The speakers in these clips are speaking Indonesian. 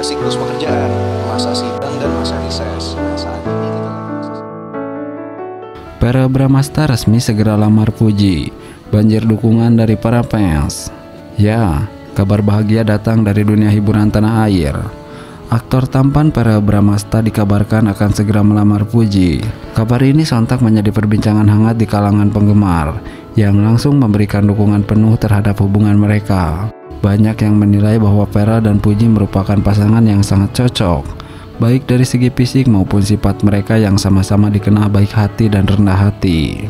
siklus pekerjaan, masa sidang, dan masa reses. Nah, saat ini kita Verrell Bramasta resmi segera lamar Puji. Banjir dukungan dari para fans. Ya, kabar bahagia datang dari dunia hiburan tanah air. Aktor tampan Verrell Bramasta dikabarkan akan segera melamar Puji. Kabar ini sontak menjadi perbincangan hangat di kalangan penggemar yang langsung memberikan dukungan penuh terhadap hubungan mereka. Banyak yang menilai bahwa Verrell dan Puji merupakan pasangan yang sangat cocok, baik dari segi fisik maupun sifat mereka yang sama-sama dikenal baik hati dan rendah hati.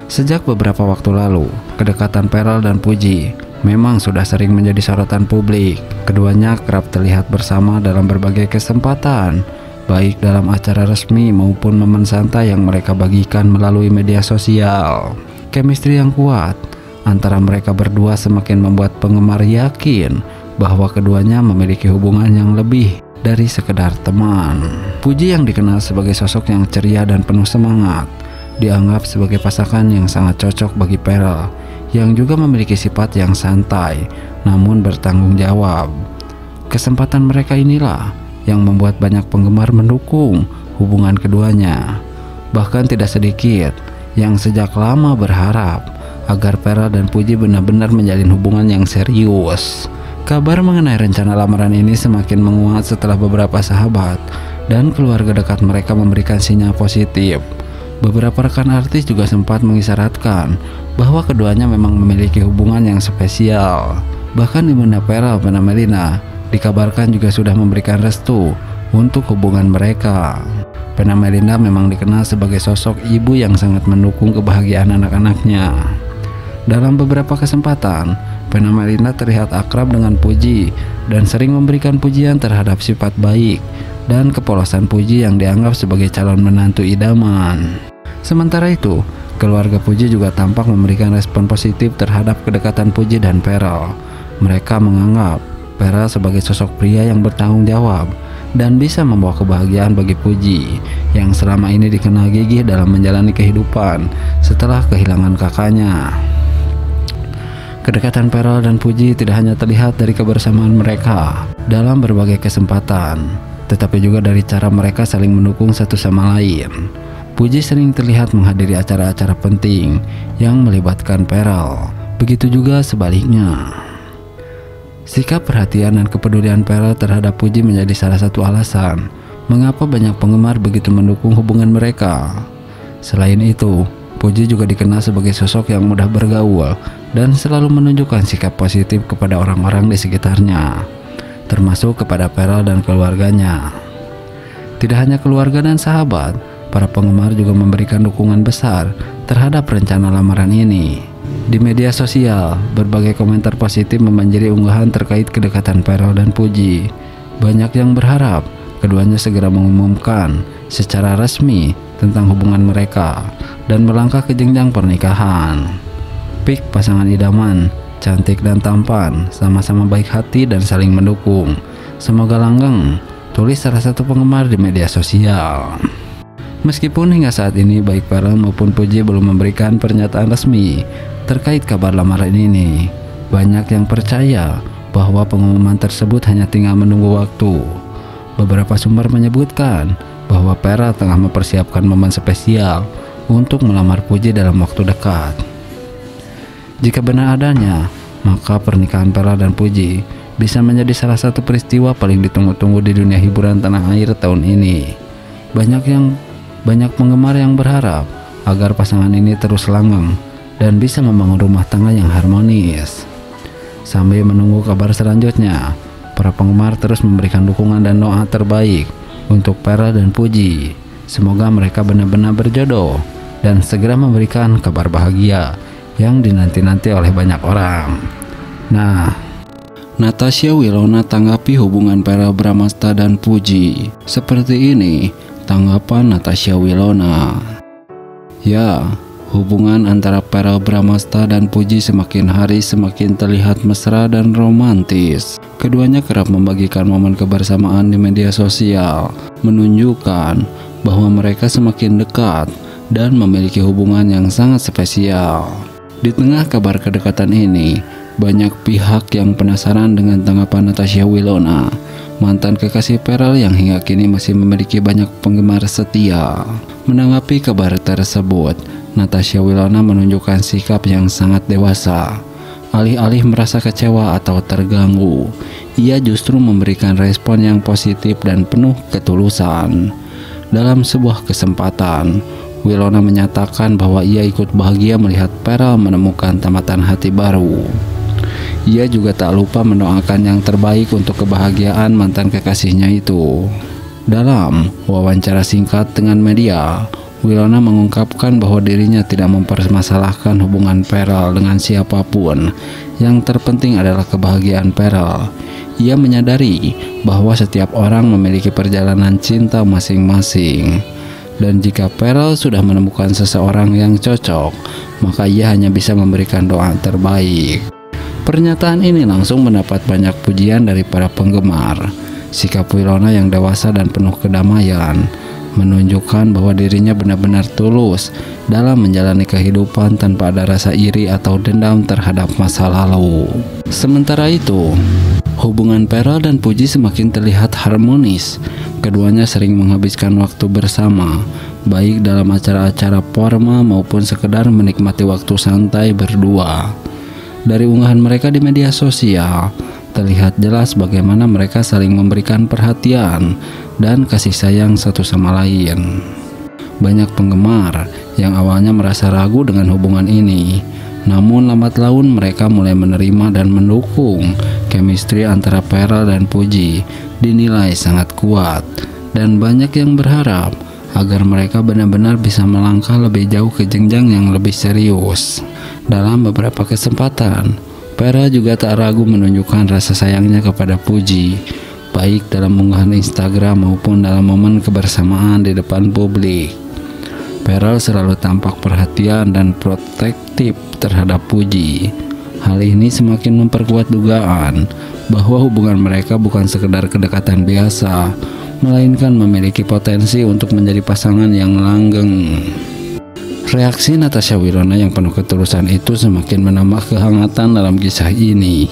Sejak beberapa waktu lalu, kedekatan Verrell dan Puji memang sudah sering menjadi sorotan publik. Keduanya kerap terlihat bersama dalam berbagai kesempatan, baik dalam acara resmi maupun momen santai yang mereka bagikan melalui media sosial. Chemistry yang kuat antara mereka berdua semakin membuat penggemar yakin bahwa keduanya memiliki hubungan yang lebih dari sekedar teman. Puji yang dikenal sebagai sosok yang ceria dan penuh semangat, dianggap sebagai pasangan yang sangat cocok bagi Verrell, yang juga memiliki sifat yang santai namun bertanggung jawab. Kesempatan mereka inilah yang membuat banyak penggemar mendukung hubungan keduanya. Bahkan tidak sedikit yang sejak lama berharap agar Verrell dan Puji benar-benar menjalin hubungan yang serius. Kabar mengenai rencana lamaran ini semakin menguat setelah beberapa sahabat dan keluarga dekat mereka memberikan sinyal positif. Beberapa rekan artis juga sempat mengisyaratkan bahwa keduanya memang memiliki hubungan yang spesial. Bahkan ibunda Verrell, Vena Melinda, dikabarkan juga sudah memberikan restu untuk hubungan mereka. Vena Melinda memang dikenal sebagai sosok ibu yang sangat mendukung kebahagiaan anak-anaknya. Dalam beberapa kesempatan, Vena Melinda terlihat akrab dengan Puji dan sering memberikan pujian terhadap sifat baik dan kepolosan Puji yang dianggap sebagai calon menantu idaman. Sementara itu, keluarga Puji juga tampak memberikan respon positif terhadap kedekatan Puji dan Verrell. Mereka menganggap Verrell sebagai sosok pria yang bertanggung jawab dan bisa membawa kebahagiaan bagi Puji yang selama ini dikenal gigih dalam menjalani kehidupan setelah kehilangan kakaknya. Kedekatan Verrell dan Puji tidak hanya terlihat dari kebersamaan mereka dalam berbagai kesempatan, tetapi juga dari cara mereka saling mendukung satu sama lain. Puji sering terlihat menghadiri acara-acara penting yang melibatkan Verrell, begitu juga sebaliknya. Sikap perhatian dan kepedulian Verrell terhadap Puji menjadi salah satu alasan mengapa banyak penggemar begitu mendukung hubungan mereka. Selain itu, Puji juga dikenal sebagai sosok yang mudah bergaul dan selalu menunjukkan sikap positif kepada orang-orang di sekitarnya, termasuk kepada Verrell dan keluarganya. Tidak hanya keluarga dan sahabat, para penggemar juga memberikan dukungan besar terhadap rencana lamaran ini. Di media sosial, berbagai komentar positif membanjiri unggahan terkait kedekatan Verrell dan Puji. Banyak yang berharap keduanya segera mengumumkan secara resmi tentang hubungan mereka dan melangkah ke jenjang pernikahan. Pik pasangan idaman, cantik dan tampan, sama-sama baik hati dan saling mendukung. Semoga langgeng, tulis salah satu penggemar di media sosial. Meskipun hingga saat ini baik Verrell maupun Puji belum memberikan pernyataan resmi terkait kabar lamaran ini, banyak yang percaya bahwa pengumuman tersebut hanya tinggal menunggu waktu. Beberapa sumber menyebutkan bahwa Verrell tengah mempersiapkan momen spesial untuk melamar Puji dalam waktu dekat. Jika benar adanya, maka pernikahan Verrell dan Puji bisa menjadi salah satu peristiwa paling ditunggu-tunggu di dunia hiburan tanah air tahun ini. Banyak penggemar yang berharap agar pasangan ini terus langgeng dan bisa membangun rumah tangga yang harmonis. Sambil menunggu kabar selanjutnya, para penggemar terus memberikan dukungan dan doa terbaik untuk Verrell dan Puji. Semoga mereka benar-benar berjodoh dan segera memberikan kabar bahagia yang dinanti-nanti oleh banyak orang. Nah, Natasha Wilona tanggapi hubungan Verrell Bramasta dan Puji. Seperti ini tanggapan Natasha Wilona. Ya, hubungan antara Verrell Bramasta dan Puji semakin hari semakin terlihat mesra dan romantis. Keduanya kerap membagikan momen kebersamaan di media sosial, menunjukkan bahwa mereka semakin dekat dan memiliki hubungan yang sangat spesial. Di tengah kabar kedekatan ini, Banyak pihak yang penasaran dengan tanggapan Natasha Wilona, mantan kekasih Pharrell yang hingga kini masih memiliki banyak penggemar setia. Menanggapi kabar tersebut, Natasha Wilona menunjukkan sikap yang sangat dewasa. Alih-alih merasa kecewa atau terganggu, ia justru memberikan respon yang positif dan penuh ketulusan. Dalam sebuah kesempatan, Wilona menyatakan bahwa ia ikut bahagia melihat Pharrell menemukan tamatan hati baru. Ia juga tak lupa mendoakan yang terbaik untuk kebahagiaan mantan kekasihnya itu. Dalam wawancara singkat dengan media, Wilona mengungkapkan bahwa dirinya tidak mempermasalahkan hubungan Pharrell dengan siapapun. Yang terpenting adalah kebahagiaan Pharrell. Ia menyadari bahwa setiap orang memiliki perjalanan cinta masing-masing. Dan jika Pharrell sudah menemukan seseorang yang cocok, maka ia hanya bisa memberikan doa terbaik. Pernyataan ini langsung mendapat banyak pujian dari para penggemar. Sikap Wilona yang dewasa dan penuh kedamaian menunjukkan bahwa dirinya benar-benar tulus dalam menjalani kehidupan tanpa ada rasa iri atau dendam terhadap masa lalu. Sementara itu, hubungan Pharrell dan Puji semakin terlihat harmonis. Keduanya sering menghabiskan waktu bersama, baik dalam acara-acara formal maupun sekedar menikmati waktu santai berdua. Dari unggahan mereka di media sosial, terlihat jelas bagaimana mereka saling memberikan perhatian dan kasih sayang satu sama lain. Banyak penggemar yang awalnya merasa ragu dengan hubungan ini, namun lambat laun mereka mulai menerima dan mendukung. Chemistry antara Pharrell dan Puji dinilai sangat kuat, dan banyak yang berharap agar mereka benar-benar bisa melangkah lebih jauh ke jenjang yang lebih serius. Dalam beberapa kesempatan, Pharrell juga tak ragu menunjukkan rasa sayangnya kepada Puji, baik dalam unggahan Instagram maupun dalam momen kebersamaan di depan publik. Pharrell selalu tampak perhatian dan protektif terhadap Puji. Hal ini semakin memperkuat dugaan bahwa hubungan mereka bukan sekedar kedekatan biasa, melainkan memiliki potensi untuk menjadi pasangan yang langgeng. Reaksi Natasha Wilona yang penuh ketulusan itu semakin menambah kehangatan dalam kisah ini.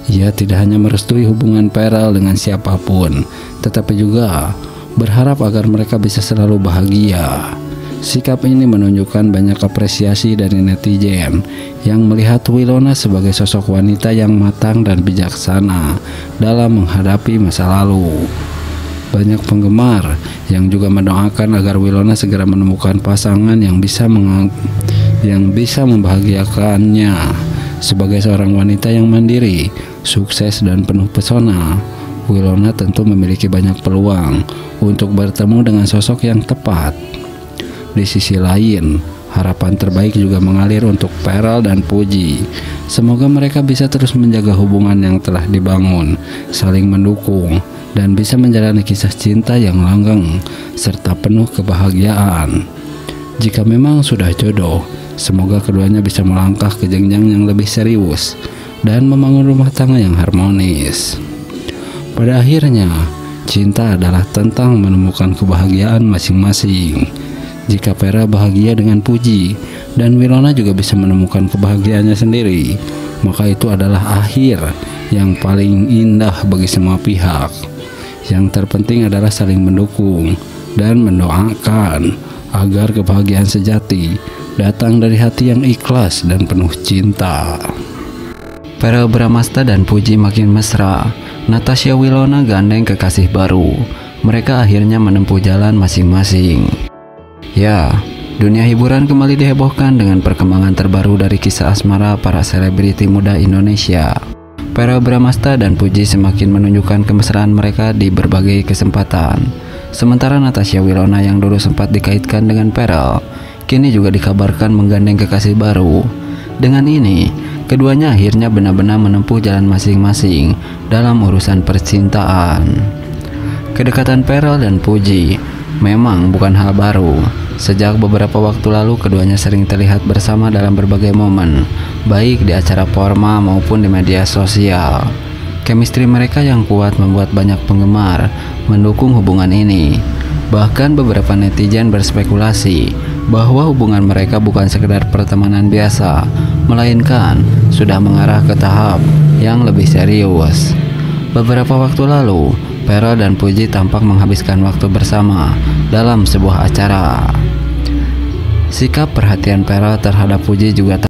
Ia tidak hanya merestui hubungan Pharrell dengan siapapun, tetapi juga berharap agar mereka bisa selalu bahagia. Sikap ini menunjukkan banyak apresiasi dari netizen yang melihat Wilona sebagai sosok wanita yang matang dan bijaksana dalam menghadapi masa lalu. Banyak penggemar yang juga mendoakan agar Wilona segera menemukan pasangan yang bisa membahagiakannya. Sebagai seorang wanita yang mandiri, sukses dan penuh pesona, Wilona tentu memiliki banyak peluang untuk bertemu dengan sosok yang tepat. Di sisi lain, harapan terbaik juga mengalir untuk Pharrell dan Puji. Semoga mereka bisa terus menjaga hubungan yang telah dibangun, saling mendukung, dan bisa menjalani kisah cinta yang langgeng serta penuh kebahagiaan. Jika memang sudah jodoh, semoga keduanya bisa melangkah ke jenjang yang lebih serius dan membangun rumah tangga yang harmonis. Pada akhirnya, cinta adalah tentang menemukan kebahagiaan masing-masing. Jika Pharrell bahagia dengan Puji dan Wilona juga bisa menemukan kebahagiaannya sendiri, maka itu adalah akhir yang paling indah bagi semua pihak. Yang terpenting adalah saling mendukung dan mendoakan agar kebahagiaan sejati datang dari hati yang ikhlas dan penuh cinta. Pharrell Bramasta dan Puji makin mesra. Natasha Wilona gandeng kekasih baru. Mereka akhirnya menempuh jalan masing-masing. Ya, dunia hiburan kembali dihebohkan dengan perkembangan terbaru dari kisah asmara para selebriti muda Indonesia. Pharrell Bramasta dan Puji semakin menunjukkan kemesraan mereka di berbagai kesempatan. Sementara Natasha Wilona yang dulu sempat dikaitkan dengan Pharrell, kini juga dikabarkan menggandeng kekasih baru. Dengan ini, keduanya akhirnya benar-benar menempuh jalan masing-masing dalam urusan percintaan. Kedekatan Pharrell dan Puji memang bukan hal baru. Sejak beberapa waktu lalu keduanya sering terlihat bersama dalam berbagai momen, baik di acara formal maupun di media sosial. Chemistry mereka yang kuat membuat banyak penggemar mendukung hubungan ini. Bahkan beberapa netizen berspekulasi bahwa hubungan mereka bukan sekedar pertemanan biasa, melainkan sudah mengarah ke tahap yang lebih serius. Beberapa waktu lalu, Vero dan Puji tampak menghabiskan waktu bersama dalam sebuah acara. Sikap perhatian Vero terhadap Puji juga